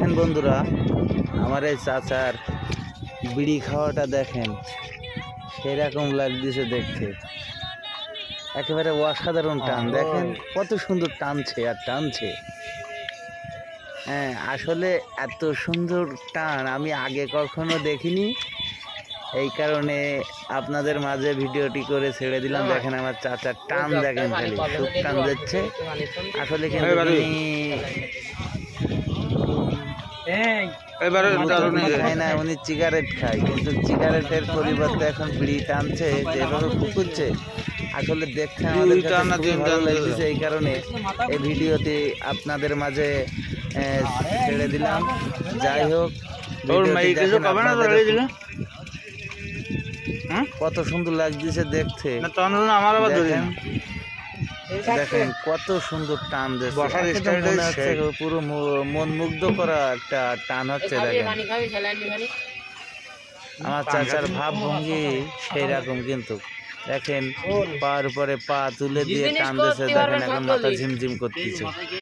দেখেন বন্ধুরা, আমার এই চাচার বিড়ি খাওয়াটা দেখেন, সেরকম লাগতেছে দেখতে, একেবারে অসাধারণ টান। দেখেন কত সুন্দর টানছে আর টানছে। হ্যাঁ, আসলে এত সুন্দর টান আমি আগে কখনো দেখিনি, এই কারণে আপনাদের মাঝে ভিডিওটি করে ছেড়ে দিলাম। দেখেন আমার চাচার টান, দেখেন খালি খুব টান দিচ্ছে আসলে। কিন্তু উনি সিগারেট খায়, কিন্তু সিগারেটের পরিবর্তে এখন বিড়ি টানছে, যেভাবে ফুকুচ্ছে আসলে দেখতে আমাদের কাছে ভালো লাগছে। এই কারণে এই ভিডিওটি আপনাদের মাঝে ছেড়ে দিলাম। যাই হোক, কত সুন্দর লাগছে দেখতে। দেখেন কত সুন্দর টান দিচ্ছে, পুরো মন মুগ্ধ করা একটা টান হচ্ছে। দেখেন আমার চাচার ভাব ভঙ্গি সেই রকম, কিন্তু দেখেন পার উপরে পা তুলে দিয়ে টান দিচ্ছে। দেখেন এখন মাথা ঝিমঝিম করতেছে।